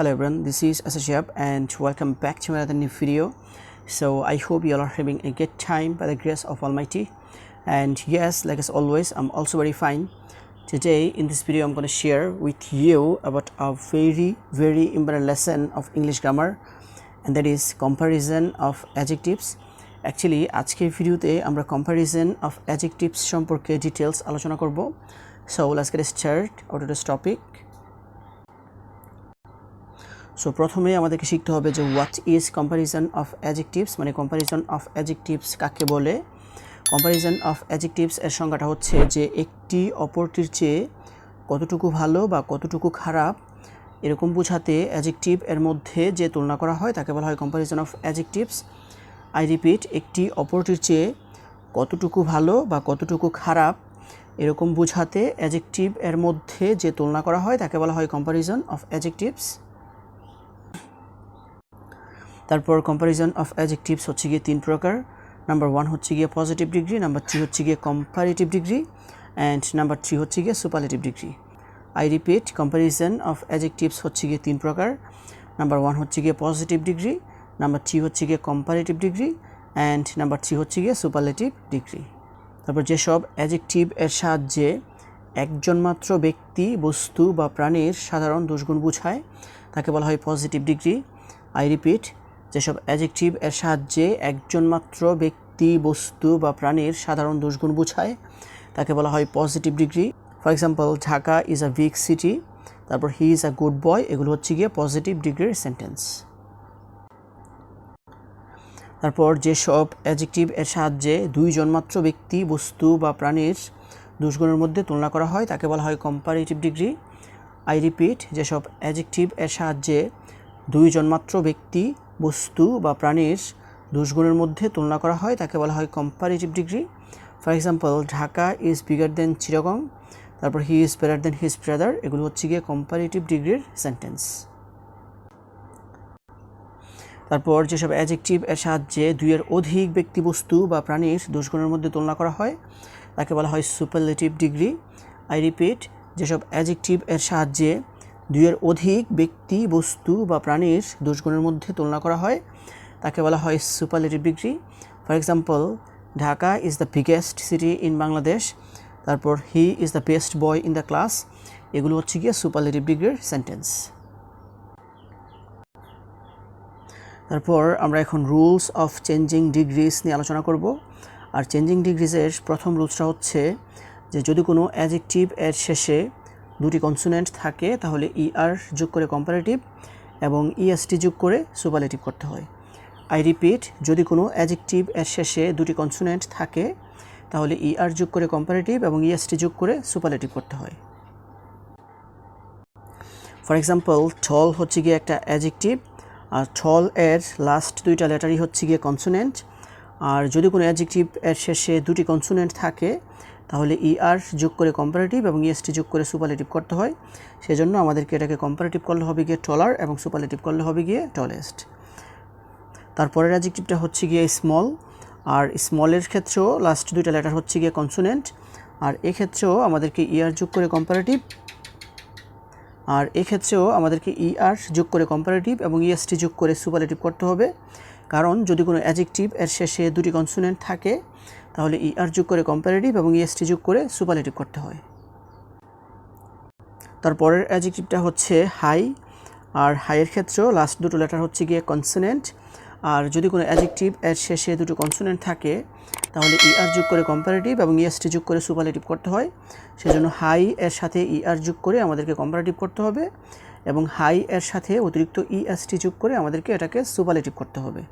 Hello everyone, this is Asajab and welcome back to another new video. So I hope you all are having a good time by the grace of Almighty. And yes, like as always, I'm also very fine. Today in this video I'm going to share with you about a very important lesson of English grammar, and that is comparison of adjectives. Actually আজকের ভিডিওতে আমরা comparison of adjectives সম্পর্কে details আলোচনা করব. So let's get started out of this topic. So প্রথমে আমাদেরকে শিখতে হবে যে what is comparison of adjectives, মানে comparison of adjectives কাকে বলে। comparison of adjectives এর সংজ্ঞাটা হচ্ছে যে একটি অপরটির চেয়ে কতটুকু ভালো বা কতটুকু খারাপ এরকম বোঝাতে adjective এর মধ্যে যে তুলনা করা হয় তাকে বলা হয় comparison of adjectives. I repeat, একটি অপরটির চেয়ে কতটুকু ভালো বা কতটুকু খারাপ এরকম বোঝাতে adjective এর মধ্যে যে তুলনা করা হয় তাকে বলা হয় comparison of adjectives. তারপর comparison of adjectives হচ্ছে গিয়ে তিন প্রকার. নাম্বার 1 হচ্ছে গিয়ে পজিটিভ ডিগ্রি, নাম্বার 2 হচ্ছে গিয়ে কম্পারেটিভ ডিগ্রি, অ্যান্ড নাম্বার 3 হচ্ছে গিয়ে superlative degree. I repeat, comparison of adjectives হচ্ছে গিয়ে তিন প্রকার. নাম্বার 1 হচ্ছে গিয়ে পজিটিভ ডিগ্রি, নাম্বার 2 হচ্ছে গিয়ে কম্পারেটিভ ডিগ্রি, অ্যান্ড নাম্বার 3 হচ্ছে গিয়ে সুপারলেটিভ ডিগ্রি. তারপর যেসব অ্যাডজেক্টিভ এর সাহায্যে একজন মাত্র ব্যক্তি, বস্তু বা প্রাণীর সাধারণ দোষগুণ বোঝায় তাকে বলা হয় পজিটিভ ডিগ্রি. আই রিপিট, যেসব অ্যাডজেক্টিভ এর সাহায্যে একজন মাত্র ব্যক্তি, বস্তু বা প্রাণীর সাধারণ দোষগুণ বোঝায় তাকে বলা হয় positive degree. For example, Dhaka is a big city, তারপর he is a good boy, এগুলো হচ্ছে গিয়ে পজিটিভ ডিগ্রির সেন্টেন্স. তারপর যেসব অ্যাডজেক্টিভ এর সাহায্যে দুইজন মাত্র ব্যক্তি, বস্তু বা প্রাণীর দোষগুণের মধ্যে তুলনা করা হয় তাকে বলা হয় কম্পারেটিভ ডিগ্রি. আই রিপিট, যেসব অ্যাডজেক্টিভ এর সাহায্যে দুইজন মাত্র ব্যক্তি, বস্তু বা প্রাণীর দোষগুণের মধ্যে তুলনা করা হয় তাকে বলা হয় comparative degree. For example, Dhaka is bigger than Chittagong, তারপর he is better than his brother, এগুলো হচ্ছে গিয়ে কম্পারেটিভ ডিগ্রির সেন্টেন্স. তারপর যেসব অ্যাডজেক্টিভ এর সাহায্যে দুইয়ের অধিক ব্যক্তি, বস্তু বা প্রাণীর দোষগুণের মধ্যে তুলনা করা হয় তাকে বলা হয় সুপারলেটিভ ডিগ্রি. আই রিপিট, যেসব অ্যাডজেক্টিভ এর সাহায্যে দুইয়ের অধিক ব্যক্তি, বস্তু বা প্রাণীর দোষগুণের মধ্যে তুলনা করা হয় তাকে বলা হয় superlative degree. For example, Dhaka is the biggest city in Bangladesh, তারপর he is the best boy in the class, এগুলো হচ্ছে গিয়ে সুপারলেটিভ ডিগ্রির সেন্টেন্স. তারপর আমরা এখন রুলস অফ চেঞ্জিং ডিগ্রিজ নিয়ে আলোচনা করব. আর চেঞ্জিং ডিগ্রিজের প্রথম রুলসটা হচ্ছে যে যদি কোনো অ্যাডজেক্টিভ এর শেষে দুটি কনসোনেন্ট থাকে তাহলে ইআর যোগ করে কম্পারেটিভ এবং ইএসটি যোগ করে সুপারলেটিভ করতে হয়. আই রিপিট, যদি কোনো অ্যাডজেক্টিভ এর শেষে দুটি কনসোনেন্ট থাকে তাহলে ইআর যোগ করে কম্পারেটিভ এবং ইএসটি যোগ করে সুপারলেটিভ করতে হয়. ফর এক্সাম্পল, টল হচ্ছে গিয়ে একটা অ্যাডজেক্টিভ, আর টল এর লাস্ট দুইটা লেটারই হচ্ছে গিয়ে কনসোনেন্ট. আর যদি কোনো অ্যাডজেক্টিভ এর শেষে দুটি কনসোনেন্ট থাকে তাহলে ইআর যোগ করে কম্পারেটিভ এবং ইএসটি যোগ করে সুপারলেটিভ করতে হয়. সেজন্য আমাদেরকে এটাকে কম্পারেটিভ করলে হবে গিয়ে টলার এবং সুপারলেটিভ করলে হবে গিয়ে টলেস্ট. তারপরের অ্যাডজেক্টিভটা হচ্ছে গিয়ে স্মল, আর স্মলের ক্ষেত্রেও লাস্ট দুইটা লেটার হচ্ছে গিয়ে কনসোনেন্ট, আর এক্ষেত্রেও আমাদেরকে ইআর যোগ করে কম্পারেটিভ যোগ করে কম্পারেটিভ এবং ইএসটি যোগ করে সুপারলেটিভ করতে হবে. কারণ যদি কোনো অ্যাডজেক্টিভ এর শেষে দুটি কনসোনেন্ট থাকে তাহলে ইআর যোগ করে কম্পারেটিভ এবং ইএসটি যোগ করে সুপারলেটিভ করতে হয়. তারপরের অ্যাডজেক্টিভটা হচ্ছে হাই, আর হাইয়ের ক্ষেত্রেও লাস্ট দুটো লেটার হচ্ছে গিয়ে কনসোনেন্ট. আর যদি কোনো অ্যাডজেক্টিভ এর শেষে দুটো কনসোনেন্ট থাকে তাহলে ইআর যোগ করে কম্পারেটিভ এবং ইএসটি যোগ করে সুপারলেটিভ করতে হয়. সেজন্য হাই এর সাথে ইআর যোগ করে আমাদেরকে কম্পারেটিভ করতে হবে এবং হাই এর সাথে অতিরিক্ত ইএসটি যোগ করে আমাদেরকে এটাকে সুপারলেটিভ করতে হবে.